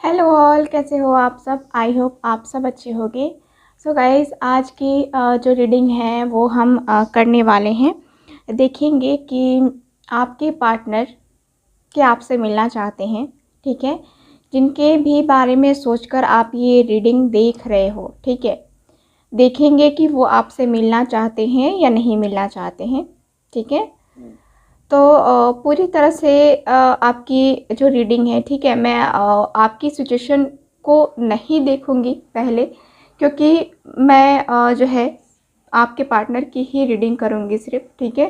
Hello all, कैसे हो आप सब। आई होप आप सब अच्छे होंगे। सो गाइस, आज की जो रीडिंग है वो हम करने वाले हैं। देखेंगे कि आपके पार्टनर क्या आपसे मिलना चाहते हैं, ठीक है। जिनके भी बारे में सोचकर आप ये रीडिंग देख रहे हो, ठीक है। देखेंगे कि वो आपसे मिलना चाहते हैं या नहीं मिलना चाहते हैं, ठीक है। तो पूरी तरह से आपकी जो रीडिंग है, ठीक है, मैं आपकी सिचुएशन को नहीं देखूंगी पहले, क्योंकि मैं जो है आपके पार्टनर की ही रीडिंग करूंगी सिर्फ, ठीक है।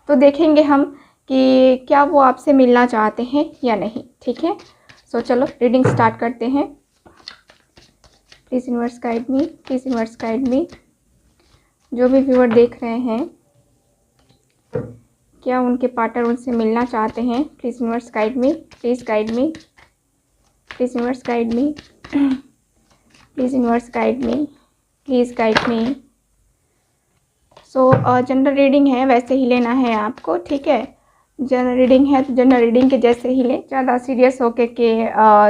तो देखेंगे हम कि क्या वो आपसे मिलना चाहते हैं या नहीं, ठीक है। सो चलो रीडिंग स्टार्ट करते हैं। Please universe guide me, please universe guide मी। जो भी व्यूअर देख रहे हैं, क्या उनके पार्टनर उनसे मिलना चाहते हैं, please universe guide me, please guide me, please universe guide me, please universe guide me, please guide me. So general reading है, वैसे ही लेना है आपको, ठीक है। जनरल रीडिंग है तो जनरल रीडिंग के जैसे ही लें, ज़्यादा सीरियस होके कि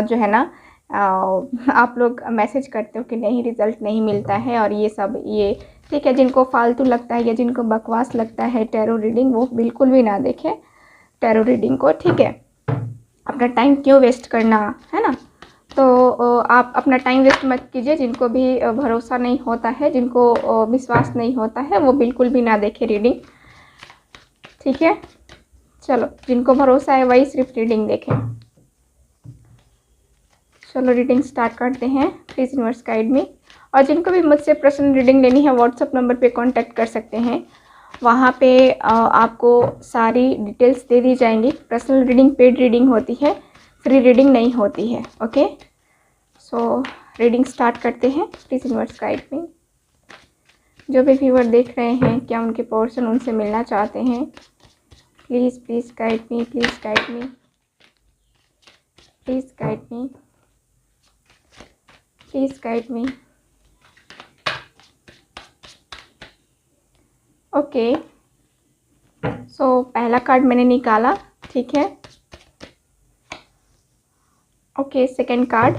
जो है ना आप लोग मैसेज करते हो कि नहीं रिज़ल्ट नहीं मिलता है और ये सब, ये ठीक है। जिनको फालतू लगता है या जिनको बकवास लगता है टैरो रीडिंग, वो बिल्कुल भी ना देखें टैरो रीडिंग को, ठीक है। अपना टाइम क्यों वेस्ट करना, है ना। तो आप अपना टाइम वेस्ट मत कीजिए। जिनको भी भरोसा नहीं होता है, जिनको विश्वास नहीं होता है, वो बिल्कुल भी ना देखे रीडिंग, ठीक है। चलो, जिनको भरोसा है वही सिर्फ रीडिंग देखें। चलो रीडिंग स्टार्ट करते हैं। प्लीज़ यूनिवर्स गाइड मी। और जिनको भी मुझसे पर्सनल रीडिंग लेनी है, व्हाट्सएप नंबर पे कांटेक्ट कर सकते हैं। वहाँ पे आपको सारी डिटेल्स दे दी जाएंगी। पर्सनल रीडिंग पेड रीडिंग होती है, फ्री रीडिंग नहीं होती है, ओके। सो रीडिंग स्टार्ट करते हैं। प्लीज़ यूनिवर्स गाइड मी। जो भी व्यूअर देख रहे हैं, क्या उनके पर्सन उनसे मिलना चाहते हैं, please please guide me, please guide me, please guide me, please guide me. Okay, so पहला कार्ड मैंने निकाला, ठीक है। ओके, सेकंड कार्ड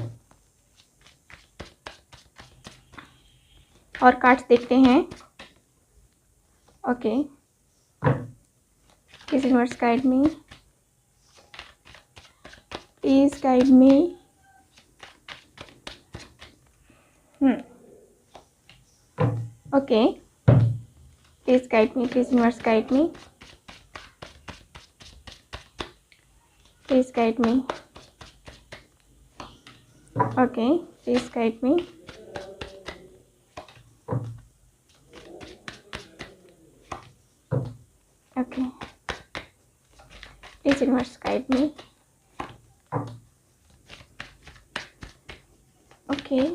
और कार्ड्स देखते हैं। Okay, please universe guide me, please guide me. Okay, please guide me, please universe guide me, please guide me. Okay, please guide me. Okay, please universe guide me. Okay,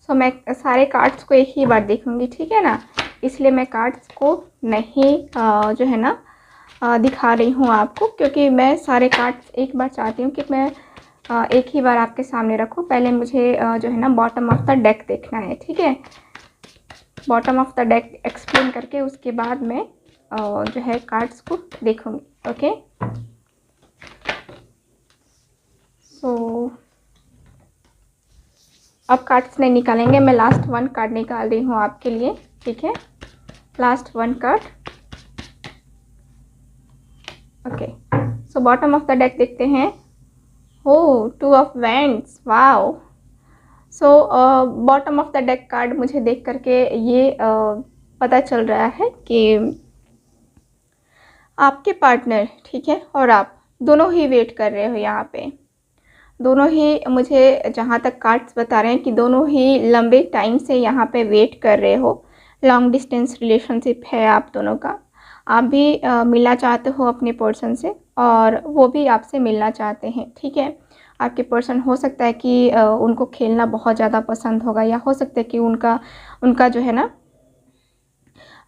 so मैं सारे cards को एक ही बार देखूंगी, ठीक है ना। इसलिए मैं कार्ड्स को नहीं जो है ना दिखा रही हूँ आपको, क्योंकि मैं सारे कार्ड्स एक बार चाहती हूँ कि मैं एक ही बार आपके सामने रखूँ। पहले मुझे जो है ना बॉटम ऑफ द डेक देखना है, ठीक है। Bottom of the deck explain करके उसके बाद मैं जो है कार्ड्स को देखूँगी, ओके। सो अब कार्ड्स नहीं निकालेंगे, मैं लास्ट वन कार्ड निकाल रही हूँ आपके लिए, ठीक है। Last one card. Okay, so bottom of the deck देखते हैं। हो, two of wands, wow. So bottom of the deck card मुझे देख करके ये पता चल रहा है कि आपके पार्टनर, ठीक है, और आप दोनों ही वेट कर रहे हो यहाँ पे। दोनों ही, मुझे जहाँ तक कार्ड्स बता रहे हैं कि दोनों ही लंबे टाइम से यहाँ पे वेट कर रहे हो। लॉन्ग डिस्टेंस रिलेशनशिप है आप दोनों का। आप भी मिलना चाहते हो अपने पर्सन से और वो भी आपसे मिलना चाहते हैं, ठीक है। आपके पर्सन हो सकता है कि उनको खेलना बहुत ज़्यादा पसंद होगा, या हो सकता है कि उनका उनका जो है ना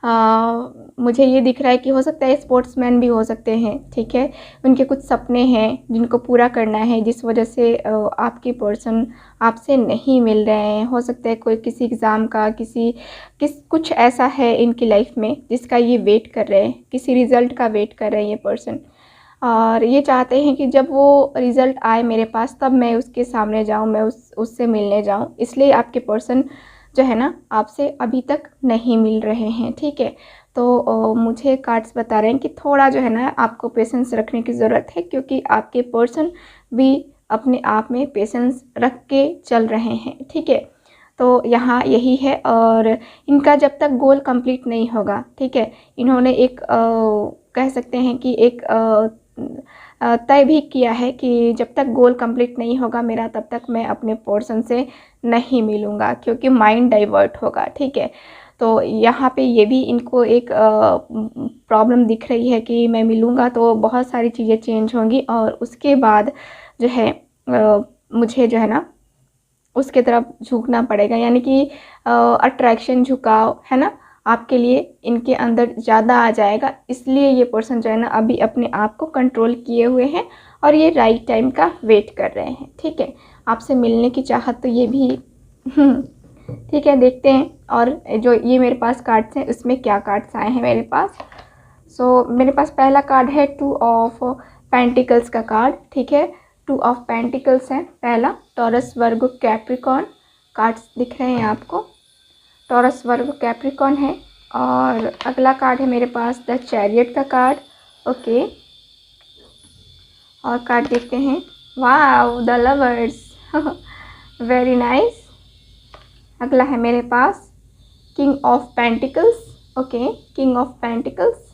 मुझे ये दिख रहा है कि हो सकता है स्पोर्ट्समैन भी हो सकते हैं, ठीक है। उनके कुछ सपने हैं जिनको पूरा करना है, जिस वजह से आपके पर्सन आपसे नहीं मिल रहे हैं। हो सकता है कोई किसी एग्ज़ाम का, कुछ ऐसा है इनकी लाइफ में जिसका ये वेट कर रहे हैं, किसी रिज़ल्ट का वेट कर रहे हैं ये पर्सन। और ये चाहते हैं कि जब वो रिज़ल्ट आए मेरे पास तब मैं उसके सामने जाऊँ, मैं उससे मिलने जाऊँ। इसलिए आपके पर्सन जो है ना आपसे अभी तक नहीं मिल रहे हैं, ठीक है। तो मुझे कार्ड्स बता रहे हैं कि थोड़ा जो है ना आपको पेशेंस रखने की ज़रूरत है, क्योंकि आपके पर्सन भी अपने आप में पेशेंस रख के चल रहे हैं, ठीक है। तो यहाँ यही है, और इनका जब तक गोल कंप्लीट नहीं होगा, ठीक है, इन्होंने एक कह सकते हैं कि एक तय भी किया है कि जब तक गोल कंप्लीट नहीं होगा मेरा तब तक मैं अपने पर्सन से नहीं मिलूँगा, क्योंकि माइंड डाइवर्ट होगा, ठीक है। तो यहाँ पे ये भी इनको एक प्रॉब्लम दिख रही है कि मैं मिलूँगा तो बहुत सारी चीज़ें चेंज होंगी, और उसके बाद जो है मुझे जो है ना उसके तरफ झुकना पड़ेगा, यानी कि अट्रैक्शन, झुकाव है ना आपके लिए इनके अंदर ज़्यादा आ जाएगा। इसलिए ये पर्सन जो है ना अभी अपने आप को कंट्रोल किए हुए हैं और ये राइट टाइम का वेट कर रहे हैं, ठीक है। आपसे मिलने की चाहत तो ये भी ठीक है, देखते हैं। और जो ये मेरे पास कार्ड्स हैं उसमें क्या कार्ड्स आए हैं मेरे पास। मेरे पास पहला कार्ड है 2 ऑफ पेंटिकल्स का कार्ड, ठीक है। 2 ऑफ पेंटिकल्स है पहला। टॉरस, वर्गो, कैप्रिकॉर्न कार्ड्स दिख रहे हैं आपको। टॉरस, वर्गो, कैप्रिकॉर्न है। और अगला कार्ड है मेरे पास द चैरियट का कार्ड, ओके। और कार्ड देखते हैं, wow, the lovers very nice. अगला है मेरे पास king of pentacles, okay, king of pentacles.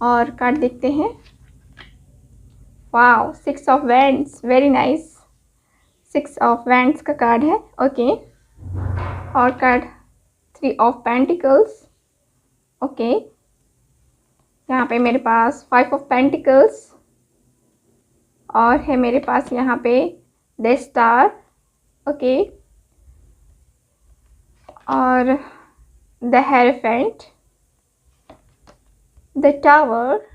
और कार्ड देखते हैं, wow, 6 of wands, very nice. 6 of wands का कार्ड है, ओके। और कार्ड 3 ऑफ पेंटिकल्स, ओके। यहाँ पे मेरे पास 5 ऑफ पेंटिकल्स, और है मेरे पास यहाँ पे द स्टार, ओके। और द हेरोफेंट, द टावर,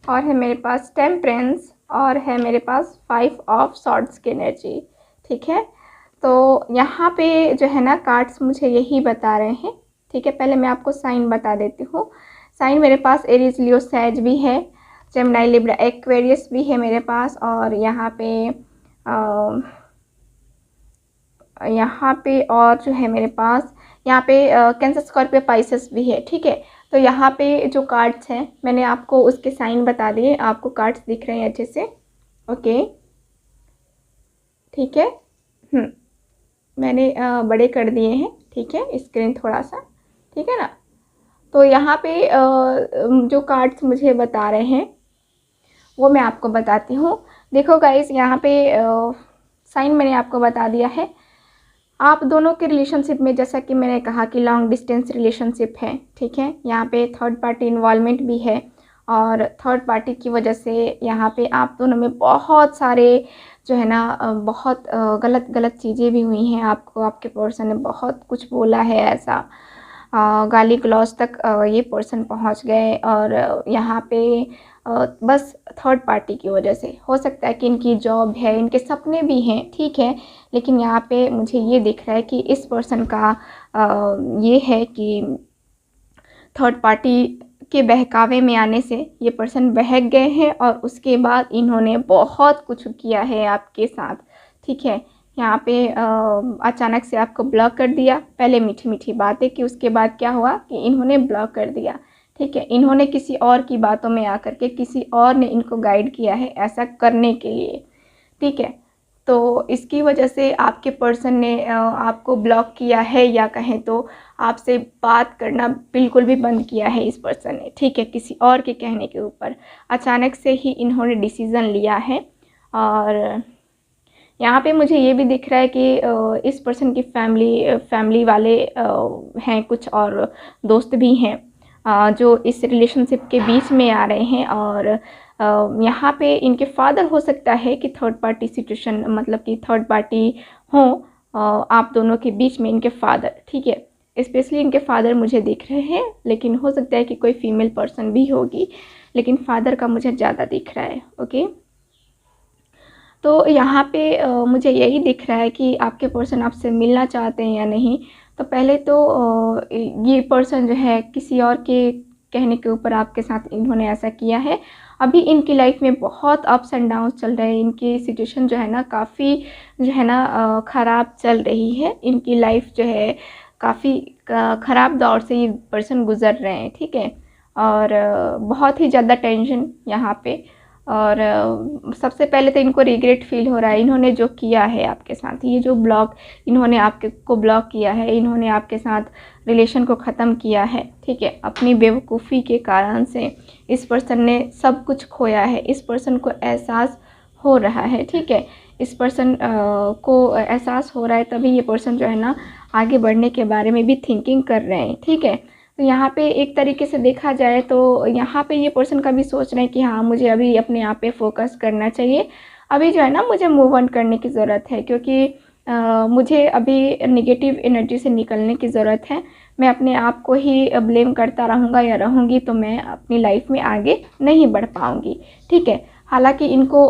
और है मेरे पास टेम्परेंस, और है मेरे पास 5 ऑफ सॉर्ड्स की एनर्जी, ठीक है। तो यहाँ पे जो है ना कार्ड्स मुझे यही बता रहे हैं, ठीक है। पहले मैं आपको साइन बता देती हूँ। साइन मेरे पास एरीज, लियो, सैज भी है, जेमिनी, लिब्रा, एक्वेरियस भी है मेरे पास, और यहाँ पे और जो है मेरे पास यहाँ पे कैंसर, स्कॉर्पियो, पाइसेस भी है, ठीक है। तो यहाँ पे जो कार्ड्स हैं मैंने आपको उसके साइन बता दिए, आपको कार्ड्स दिख रहे हैं अच्छे से, ओके, ठीक है। मैंने बड़े कर दिए हैं, ठीक है, स्क्रीन थोड़ा सा, ठीक है ना। तो यहाँ पे जो कार्ड्स मुझे बता रहे हैं वो मैं आपको बताती हूँ। देखो गाइस, यहाँ पे साइन मैंने आपको बता दिया है। आप दोनों के रिलेशनशिप में, जैसा कि मैंने कहा कि लॉन्ग डिस्टेंस रिलेशनशिप है, ठीक है। यहाँ पे थर्ड पार्टी इन्वॉल्वमेंट भी है, और थर्ड पार्टी की वजह से यहाँ पे आप दोनों में बहुत सारे जो है ना बहुत गलत गलत चीज़ें भी हुई हैं। आपको आपके पर्सन ने बहुत कुछ बोला है, ऐसा गाली गलौज तक ये पर्सन पहुँच गए, और यहाँ पे बस थर्ड पार्टी की वजह से। हो सकता है कि इनकी जॉब है, इनके सपने भी हैं, ठीक है, लेकिन यहाँ पे मुझे ये दिख रहा है कि इस पर्सन का ये है कि थर्ड पार्टी के बहकावे में आने से ये पर्सन बहक गए हैं, और उसके बाद इन्होंने बहुत कुछ किया है आपके साथ, ठीक है। यहाँ पे अचानक से आपको ब्लॉक कर दिया, पहले मीठी मीठी बातें की, उसके बाद क्या हुआ कि इन्होंने ब्लॉक कर दिया, ठीक है। इन्होंने किसी और की बातों में आकर के, किसी और ने इनको गाइड किया है ऐसा करने के लिए, ठीक है। तो इसकी वजह से आपके पर्सन ने आपको ब्लॉक किया है, या कहें तो आपसे बात करना बिल्कुल भी बंद किया है इस पर्सन ने, ठीक है, किसी और के कहने के ऊपर। अचानक से ही इन्होंने डिसीज़न लिया है। और यहाँ पे मुझे ये भी दिख रहा है कि इस पर्सन की फैमिली वाले हैं कुछ, और दोस्त भी हैं जो इस रिलेशनशिप के बीच में आ रहे हैं। और यहाँ पे इनके फादर, हो सकता है कि थर्ड पार्टी सिचुएशन, मतलब कि थर्ड पार्टी हो आप दोनों के बीच में, इनके फादर, ठीक है। स्पेशली इनके फादर मुझे दिख रहे हैं, लेकिन हो सकता है कि कोई फीमेल पर्सन भी होगी, लेकिन फादर का मुझे ज़्यादा दिख रहा है, ओके। तो यहाँ पे मुझे यही दिख रहा है कि आपके पर्सन आपसे मिलना चाहते हैं या नहीं। तो पहले तो ये पर्सन जो है किसी और के कहने के ऊपर आपके साथ इन्होंने ऐसा किया है। अभी इनकी लाइफ में बहुत अप्स एंड डाउन्स चल रहे हैं। इनकी सिचुएशन जो है ना काफ़ी जो है ना ख़राब चल रही है। इनकी लाइफ जो है काफ़ी ख़राब दौर से ये पर्सन गुज़र रहे हैं, ठीक है। और बहुत ही ज़्यादा टेंशन यहाँ पे। और सबसे पहले तो इनको रिग्रेट फील हो रहा है, इन्होंने जो किया है आपके साथ, ये जो ब्लॉक इन्होंने आपके को ब्लॉक किया है, इन्होंने आपके साथ रिलेशन को ख़त्म किया है, ठीक है। अपनी बेवकूफ़ी के कारण से इस पर्सन ने सब कुछ खोया है। इस पर्सन को एहसास हो रहा है, ठीक है। इस पर्सन को एहसास हो रहा है, तभी ये पर्सन जो है ना आगे बढ़ने के बारे में भी थिंकिंग कर रहे हैं, ठीक है। तो यहाँ पे एक तरीके से देखा जाए तो यहाँ पे ये पर्सन का भी सोच रहे हैं कि हाँ, मुझे अभी अपने आप पे फोकस करना चाहिए। अभी जो है ना मुझे मूव ऑन करने की ज़रूरत है, क्योंकि मुझे अभी नेगेटिव एनर्जी से निकलने की ज़रूरत है। मैं अपने आप को ही ब्लेम करता रहूँगा या रहूँगी तो मैं अपनी लाइफ में आगे नहीं बढ़ पाऊँगी, ठीक है। हालांकि इनको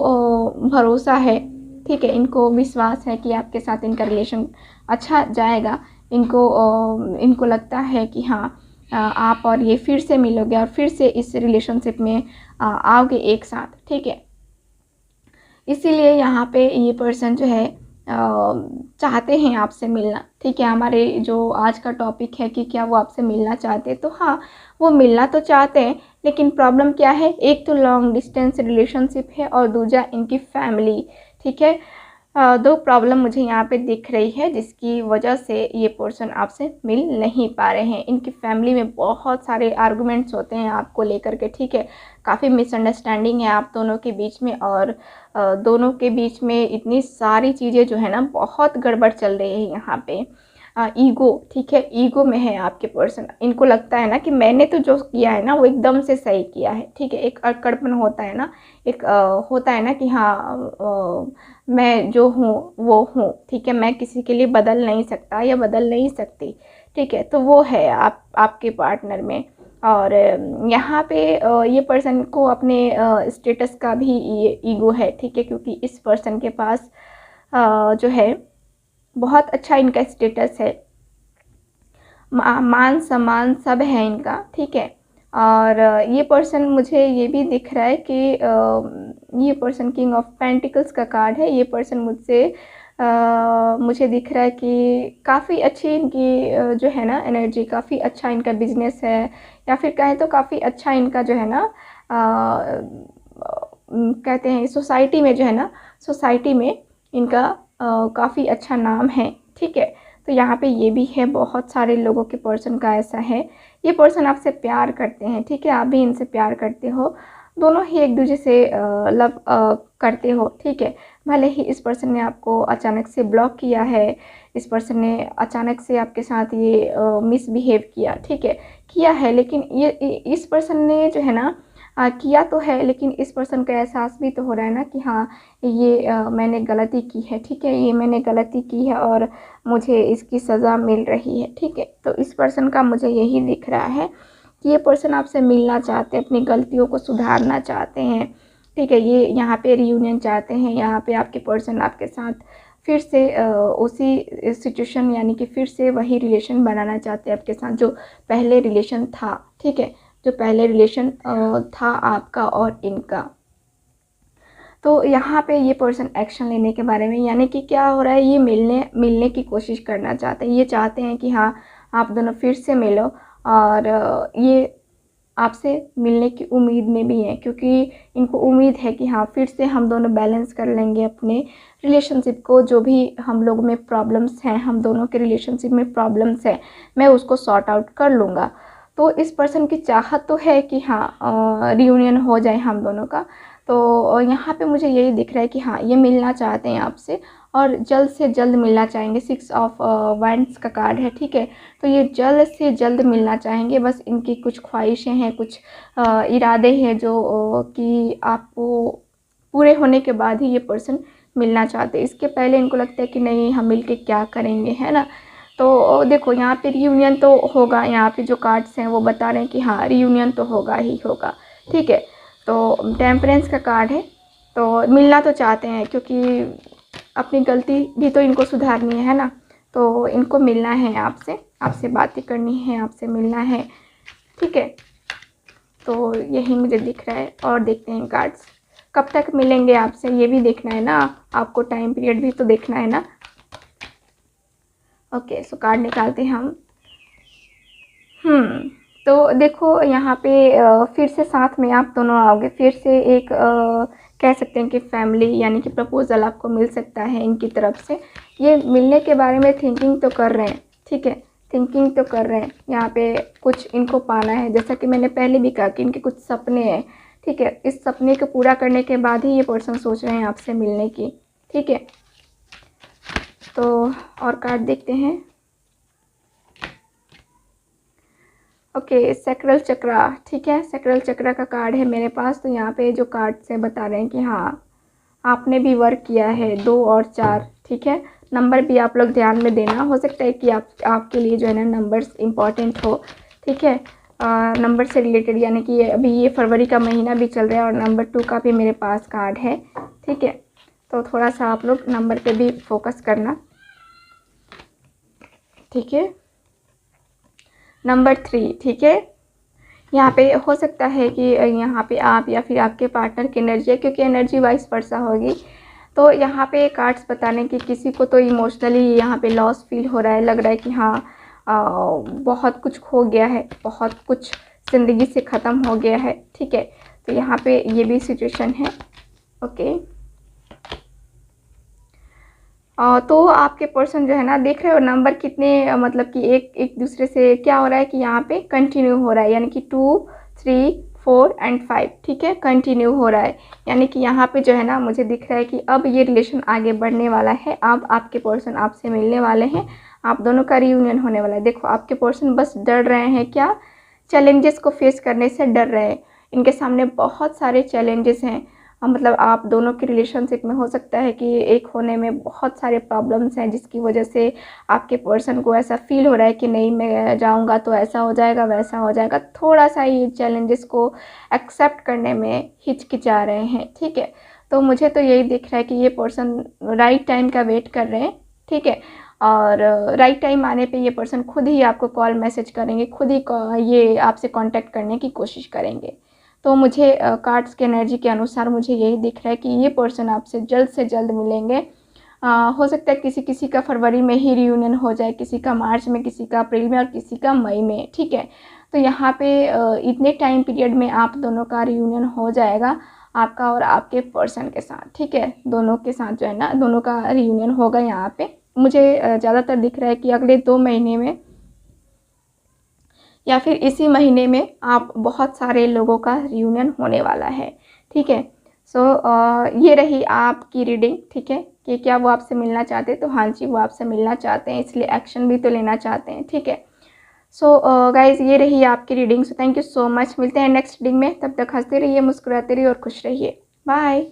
भरोसा है, ठीक है, इनको विश्वास है कि आपके साथ इनका रिलेशन अच्छा जाएगा। इनको लगता है कि हाँ, आप और ये फिर से मिलोगे और फिर से इस रिलेशनशिप में आओगे एक साथ, ठीक है। इसीलिए यहाँ पे ये पर्सन जो है चाहते हैं आपसे मिलना, ठीक है। हमारे जो आज का टॉपिक है कि क्या वो आपसे मिलना चाहते हैं, तो हाँ, वो मिलना तो चाहते हैं, लेकिन प्रॉब्लम क्या है, एक तो लॉन्ग डिस्टेंस रिलेशनशिप है और दूसरा इनकी फैमिली, ठीक है। दो प्रॉब्लम मुझे यहाँ पे दिख रही है जिसकी वजह से ये पर्सन आपसे मिल नहीं पा रहे हैं। इनकी फैमिली में बहुत सारे आर्गुमेंट्स होते हैं आपको लेकर के, ठीक है। काफ़ी मिसअंडरस्टैंडिंग है आप दोनों के बीच में, और दोनों के बीच में इतनी सारी चीज़ें जो है ना बहुत गड़बड़ चल रही है यहाँ पे। ईगो, ठीक है, ईगो में है आपके पर्सन। इनको लगता है ना कि मैंने तो जो किया है ना वो एकदम से सही किया है, ठीक है। एक अकड़पन होता है ना, एक होता है ना कि हाँ, मैं जो हूँ वो हूँ, ठीक है, मैं किसी के लिए बदल नहीं सकता या बदल नहीं सकती, ठीक है। तो वो है आपके पार्टनर में। और यहाँ पे ये पर्सन को अपने स्टेटस का भी ये ईगो है, ठीक है, क्योंकि इस पर्सन के पास जो है बहुत अच्छा इनका स्टेटस है, मान सम्मान सब है इनका, ठीक है। और ये पर्सन मुझे ये भी दिख रहा है कि ये पर्सन किंग ऑफ पेंटिकल्स का कार्ड है। ये पर्सन मुझे दिख रहा है कि काफ़ी अच्छी इनकी जो है ना एनर्जी, काफ़ी अच्छा इनका बिजनेस है, या फिर कहें तो काफ़ी अच्छा इनका जो है ना कहते हैं सोसाइटी में जो है ना, सोसाइटी में इनका काफ़ी अच्छा नाम है, ठीक है। तो यहाँ पे ये भी है, बहुत सारे लोगों के पर्सन का ऐसा है। ये पर्सन आपसे प्यार करते हैं, ठीक है, आप भी इनसे प्यार करते हो, दोनों ही एक दूसरे से लव करते हो, ठीक है। भले ही इस पर्सन ने आपको अचानक से ब्लॉक किया है, इस पर्सन ने अचानक से आपके साथ ये मिसबिहेव किया, ठीक है, किया है, लेकिन ये इस पर्सन ने जो है ना किया तो है, लेकिन इस पर्सन का एहसास भी तो हो रहा है ना कि हाँ, ये मैंने गलती की है, ठीक है, ये मैंने गलती की है और मुझे इसकी सज़ा मिल रही है, ठीक है। तो इस पर्सन का मुझे यही दिख रहा है कि ये पर्सन आपसे मिलना चाहते हैं, अपनी गलतियों को सुधारना चाहते हैं, ठीक है। ये यहाँ पे रियूनियन चाहते हैं, यहाँ पे आपके पर्सन आपके साथ फिर से उसी सिचुएशन यानी कि फिर से वही रिलेशन बनाना चाहते हैं आपके साथ जो पहले रिलेशन था, ठीक है, जो पहले रिलेशन था आपका और इनका। तो यहाँ पे ये पर्सन एक्शन लेने के बारे में, यानी कि क्या हो रहा है, ये मिलने की कोशिश करना चाहते हैं। ये चाहते हैं कि हाँ, आप दोनों फिर से मिलो, और ये आपसे मिलने की उम्मीद में भी हैं, क्योंकि इनको उम्मीद है कि हाँ, फिर से हम दोनों बैलेंस कर लेंगे अपने रिलेशनशिप को। जो भी हम लोग में प्रॉब्लम्स हैं, हम दोनों के रिलेशनशिप में प्रॉब्लम्स हैं, मैं उसको सॉर्ट आउट कर लूँगा। तो इस पर्सन की चाहत तो है कि हाँ, रियूनियन हो जाए हम दोनों का। तो यहाँ पे मुझे यही दिख रहा है कि हाँ, ये मिलना चाहते हैं आपसे और जल्द से जल्द मिलना चाहेंगे। 6 ऑफ वैंड्स का कार्ड है, ठीक है। तो ये जल्द से जल्द मिलना चाहेंगे, बस इनकी कुछ ख्वाहिशें हैं, कुछ इरादे हैं जो कि आपको पूरे होने के बाद ही ये पर्सन मिलना चाहते हैं। इसके पहले इनको लगता है कि नहीं, हम मिल के क्या करेंगे, है ना। तो देखो यहाँ पे रियूनियन तो होगा, यहाँ पे जो कार्ड्स हैं वो बता रहे हैं कि हाँ, रियूनियन तो होगा ही होगा, ठीक है। तो टेम्परेंस का कार्ड है, तो मिलना तो चाहते हैं, क्योंकि अपनी गलती भी तो इनको सुधारनी है ना। तो इनको मिलना है आपसे बातें करनी है, आपसे मिलना है, ठीक है। तो यही मुझे दिख रहा है। और देखते हैं कार्ड्स कब तक मिलेंगे आपसे, ये भी देखना है ना, आपको टाइम पीरियड भी तो देखना है ना। ओके, सो कार्ड निकालते हैं हम। तो देखो यहाँ पे फिर से साथ में आप दोनों आओगे, फिर से एक कह सकते हैं कि फैमिली यानी कि प्रपोज़ल आपको मिल सकता है इनकी तरफ से। ये मिलने के बारे में थिंकिंग तो कर रहे हैं, ठीक है, थिंकिंग तो कर रहे हैं। यहाँ पे कुछ इनको पाना है, जैसा कि मैंने पहले भी कहा कि इनके कुछ सपने हैं, ठीक है। इस सपने को पूरा करने के बाद ही ये पर्सन सोच रहे हैं आपसे मिलने की, ठीक है। तो और कार्ड देखते हैं। ओके, सैक्रल चक्रा, ठीक है, सैक्रल चक्रा का कार्ड है मेरे पास। तो यहाँ पे जो कार्ड से बता रहे हैं कि हाँ आपने भी वर्क किया है 2 और 4, ठीक है। नंबर भी आप लोग ध्यान में देना, हो सकता है कि आपके लिए जो है ना नंबर्स इम्पॉर्टेंट हो, ठीक है। नंबर से रिलेटेड, यानी कि अभी ये फरवरी का महीना भी चल रहा है और नंबर 2 का भी मेरे पास कार्ड है, ठीक है। तो थोड़ा सा आप लोग नंबर पे भी फोकस करना, ठीक है। नंबर 3, ठीक है। यहाँ पे हो सकता है कि यहाँ पे आप या फिर आपके पार्टनर की एनर्जी है, क्योंकि एनर्जी वाइस वर्सा होगी। तो यहाँ पे कार्ड्स बताने कि किसी को तो इमोशनली यहाँ पे लॉस फील हो रहा है, लग रहा है कि हाँ बहुत कुछ खो गया है, बहुत कुछ ज़िंदगी से ख़त्म हो गया है, ठीक है। तो यहाँ पे ये भी सिचुएशन है, ओके। तो आपके पर्सन जो है ना, देख रहे हो नंबर कितने मतलब कि एक दूसरे से क्या हो रहा है कि यहाँ पे कंटिन्यू हो रहा है, यानी कि 2, 3, 4 एंड 5, ठीक है, कंटिन्यू हो रहा है। यानी कि यहाँ पे जो है ना मुझे दिख रहा है कि अब ये रिलेशन आगे बढ़ने वाला है। अब आपके पर्सन आपसे मिलने वाले हैं, आप दोनों का रियूनियन होने वाला है। देखो आपके पर्सन बस डर रहे हैं, क्या, चैलेंजेस को फेस करने से डर रहे हैं। इनके सामने बहुत सारे चैलेंजेस हैं, मतलब आप दोनों की रिलेशनशिप में हो सकता है कि एक होने में बहुत सारे प्रॉब्लम्स हैं, जिसकी वजह से आपके पर्सन को ऐसा फील हो रहा है कि नहीं मैं जाऊंगा तो ऐसा हो जाएगा वैसा हो जाएगा। थोड़ा सा ये चैलेंजेस को एक्सेप्ट करने में हिचकिचा रहे हैं, ठीक है। तो मुझे तो यही दिख रहा है कि ये पर्सन राइट टाइम का वेट कर रहे हैं, ठीक है। और राइट टाइम आने पे ये पर्सन खुद ही आपको कॉल मैसेज करेंगे, खुद ही ये आपसे कांटेक्ट करने की कोशिश करेंगे। तो मुझे कार्ड्स के एनर्जी के अनुसार मुझे यही दिख रहा है कि ये पर्सन आपसे जल्द से जल्द मिलेंगे। हो सकता है किसी किसी का फरवरी में ही रियूनियन हो जाए, किसी का मार्च में, किसी का अप्रैल में और किसी का मई में, ठीक है। तो यहाँ पे इतने टाइम पीरियड में आप दोनों का रियूनियन हो जाएगा, आपका और आपके पर्सन के साथ, ठीक है। दोनों के साथ जो है ना दोनों का रियूनियन होगा। यहाँ पे मुझे ज़्यादातर दिख रहा है कि अगले 2 महीने में या फिर इसी महीने में आप बहुत सारे लोगों का रियूनियन होने वाला है, ठीक है। सो ये रही आपकी रीडिंग, ठीक है, कि क्या वो आपसे मिलना चाहते हैं। तो हाँ जी, वो आपसे मिलना चाहते हैं, इसलिए एक्शन भी तो लेना चाहते हैं, ठीक है। सो गाइज़ ये रही आपकी reading. So thank you so much, मिलते हैं नेक्स्ट रीडिंग में। तब तक हंसते रहिए, मुस्कुराते रहिए और खुश रहिए। बाय।